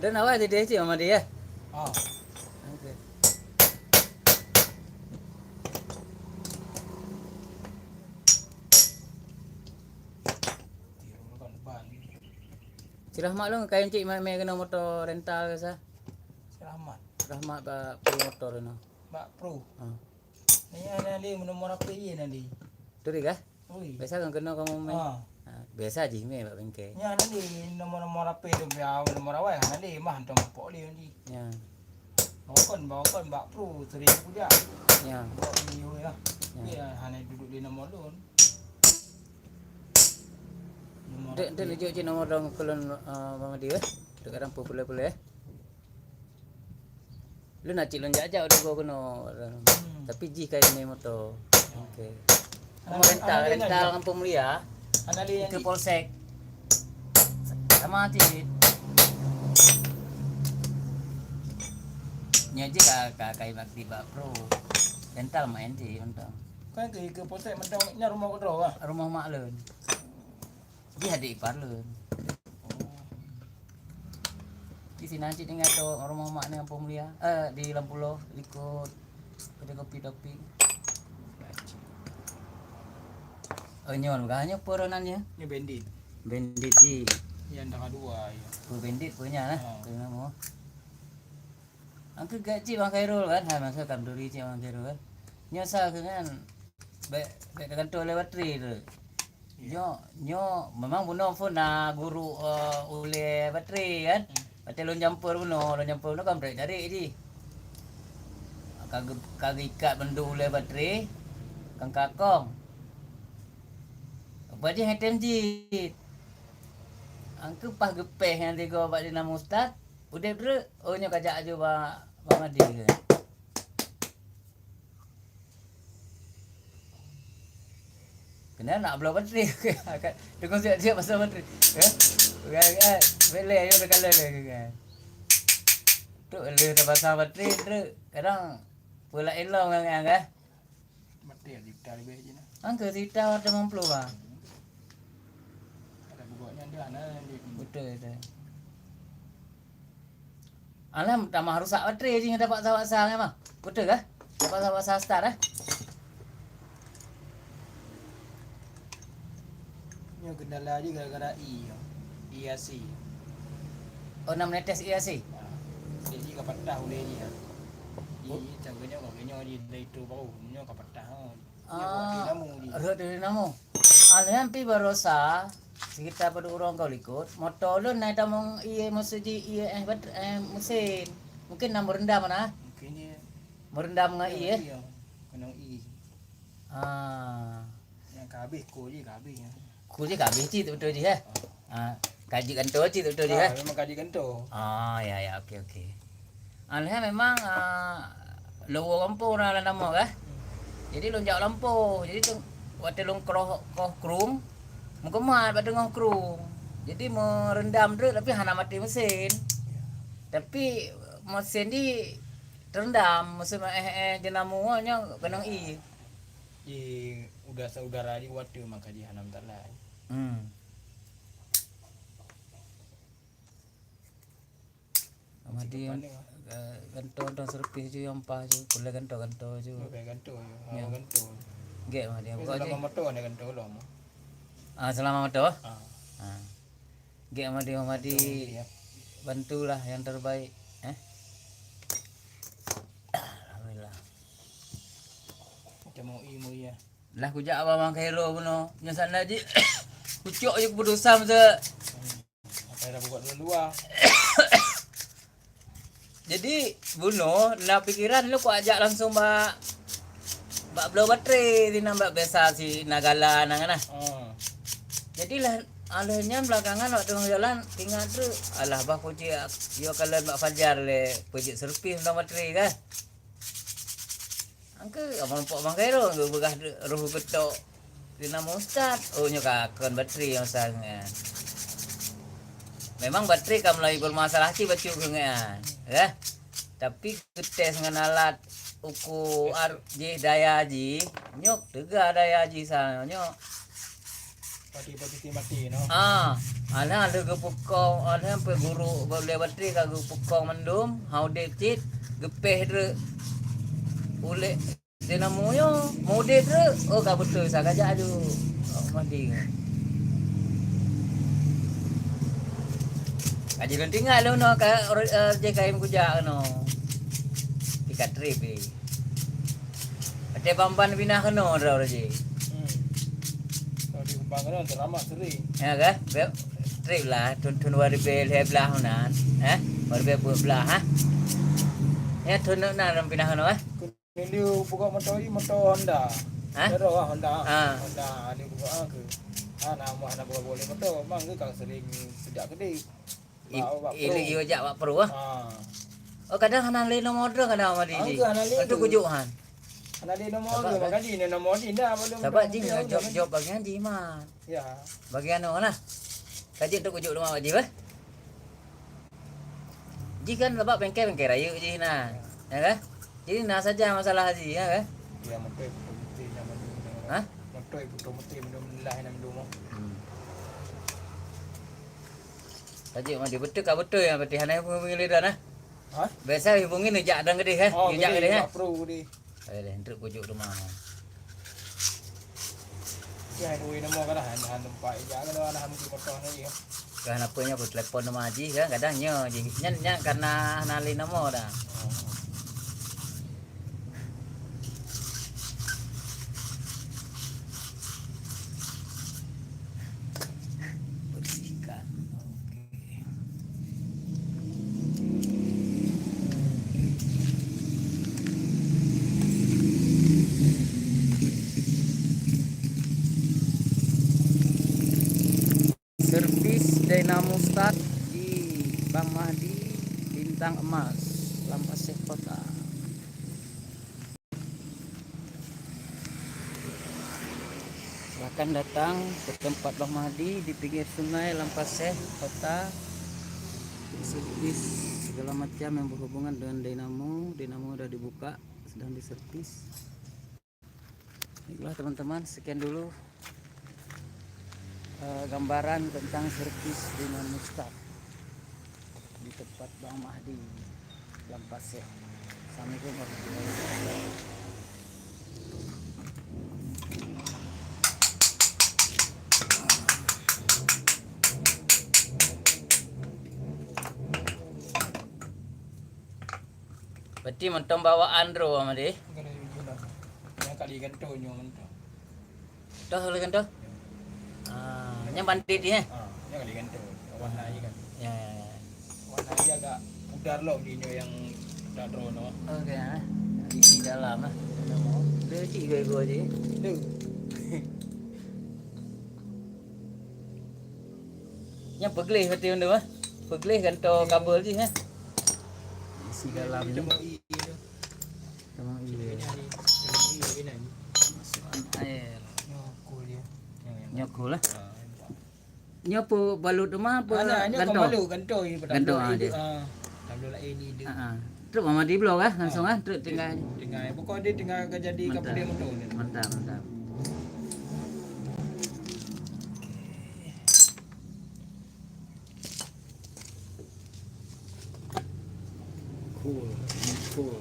Dan awak di desa sama dia. Ah, Okey. tiru kan ban. Si Rahmat lu kain cik mai kena motor rental ke sa? Selamat. Rahmat ba perlu motor no. Mbak Pro. Ha. Ni ana li nomor apa ye nanti. Tu kah? Oi. Biasa kan kena kamu main. Ah. Ha, biasa je mai bak bengkel. Nya nanti nomor apa tu biar nomor awal nanti mah hantam pok dia nanti. Ya. Bawa kon Mbak Pro sering kuliah. Ya. Bawa ni ya. Ya. Dia hanya duduk di nomor tu. Nomor Dek lujuk je nomor dong kelon mama dia. Dek kadang pula-pula eh. Lu nak cik lon jajak udah gua kena. Tapi ji kain ni motor. Okey. Kamu rental Kampung Mulia. Ana li Ke Polsek. Sama cik. Nya je kai bakti Pak Pro. Rental main je mentang. kan ke potek mentang nya rumah kodro ah. Rumah mak leun. Ji adik ipar leun. Di sini aja tinggal tu rumah mak ni Kampung Mulia. Di Lampulo ikut kedai kopi topi. Nyon ganya peronannya. Ni bandit. Bandit ji. Yang dah dua ya. Bandit punya lah. Oh. Kena mau. Angke gaji Bang Khairul kan. Ha masa kanduri ci Bang Khairul kan. Nyasa kan. Baik kantor lewat tri tu. Nyo memang buno pun na guru oleh bateri kan. Bateri lon jampur buno kan break cari ji. Kagak ikat bendu oleh bateri. Kang kakong. Baje hatem ji. Angke pas gepeh yang tiga bak di nama ustaz. Udah bre, oh nyo kajak aja ba Madi ke. Kena nak belah bateri ke. Tengok siap pasal bateri. Kan. Bele yo dekat le kan. Tu le pasal bateri tu kadang pula elong kan kan. Bateri di tar be je nah. Angke sita ada mamplu ba. Ada bugoknya dia ana di Betul itu. Alam tambah rusak bateri je dapat sawak sang mah. Betul kah? Dapat sawak sang start eh. nya kendala je gara-gara IAC. Oh 6 netes iya sih. Jadi kapatah oleh dia. Ini tangganya kagaknya di itu bau, nya kapatah. Dari namo. Alam pi barosa sekitar pada orang kau ikut motor lu naik tamong iya masjid iya mesin mungkin nak merendam mana Mungkin dia merendam ngai iya kena yang kabeh ko je kabeh ya. ku je kabeh ci betul je eh kaji kantor ci betul je eh Memang kaji kantor. Ya okey Alah memang luar kampung orang nama kah jadi lonjak lampu jadi tu waktu long kroh krum mengkemat pada tengah krum. Jadi merendam tu tapi hana mati mesin. Tapi mesin di terendam mesin jenamunya kena Di udah saudara di waktu maka di hanam tak lai. Amadi kantor dan servis je yang pas je boleh kantor je. Boleh kantor je. Kantor. Gek mah dia buka je. Selama motor ni kantor lah. Selama motor. Gek mah dia bantulah yang terbaik. Alhamdulillah. Macam mau imu ya. Lah kujak abang Khairul puno. Nyasan aja. Kucuk je keputusan masa. Apa dah buat luar. Jadi buno nak pikiran lu kok ajak langsung bak blow bateri di nambah biasa si Nagala nang Jadilah alahnya belakangan waktu jalan tinggal tu alah bah puji yo kalau Mbak Fajar le puji servis tentang bateri kan. Angke abang pok Bang Khairul begah ruh betok di nama ustaz. Oh nyo kakon bateri yang sangat. Memang bateri kam lagi bermasalah ti bacu kengan. Tapi ketes dengan alat ukur je daya ji nyok tega daya ji sana nyok Mati no. Ana ada ke pukong, ana pe guru boleh bateri ka gu pukong mendum, hau de cit, gepeh de ule dinamo yo, mode de, oh ka betul sagaja adu. Mati. Aji kan tinggal lo no ka JKM kuja no. Tikat trip ni. Ate pampan pinah keno ora je. Kalau di Kembang kan terlama sering. Ya ke? Trip lah, tun wari bel heblah hunan. Wari bel belah ha. Ya tun na ram pinah keno Ini buka motor Honda. Ada Honda. Honda ni buka ke. Nama boleh motor. Mang ke kalau sering sejak gede. Ili iyo jak wak peru Oh kadang hanan le nomor kadang ama di. Itu kujuhan. Hanan le nomor maka di nomor di dah belum. Dapat ji job bagian ji mah. Ya. Bagian mana? Kaji tu kujuk rumah ji bah. Ji kan lepak bengkel raya ji nah. Ya kan? Jadi nah saja masalah haji ya kan? Ya motor putih nyaman. Motor putih lah nam dulu. Tajuk mah betul yang petihan yang hubungi lidah nah. Biasa hubungi ni jak dan gede jak gede Pro gede. Untuk kujuk rumah. Ya duit nama kan han tempat jak kan ana mungkin motor ni. Kan apanya aku telepon nama Haji kan kadangnya Haji. Nya karena nali nama dah. Servis Dynamo Start di Bang Mahdi Bintang Emas Lampaseh Kota. Silakan datang ke tempat Bang Mahdi di pinggir sungai Lampaseh Kota. Servis segala macam yang berhubungan dengan dynamo sudah dibuka, sedang diservis. Baiklah teman-teman, sekian dulu gambaran tentang servis Dynamo Start di tempat Bang Mahdi Lampaseh. Assalamualaikum warahmatullahi wabarakatuh. Berarti mentong bawa Andro sama dia. Yang kali gantonyo mentong. Toh boleh kan toh? Yang bandit ni Yang kali gantung. Warna ni kan. Ya. Warna ni agak pudar loh dinyo yang dah drono. Okey di dalam lah. Dia cik gua je. Tu. Yang pegelih hati unda mah. Pegelih gantung kabel je isi dalam ni. Tamang iya. Masukkan air. Nyokul lah. Nyopo balut rumah apa gantung? Gantung aja. Alhamdulillah ini dia. Terus mama di blok langsung terus tinggal. Pokok dia tinggal jadi kapal dia motor ni. Mantap. Cool.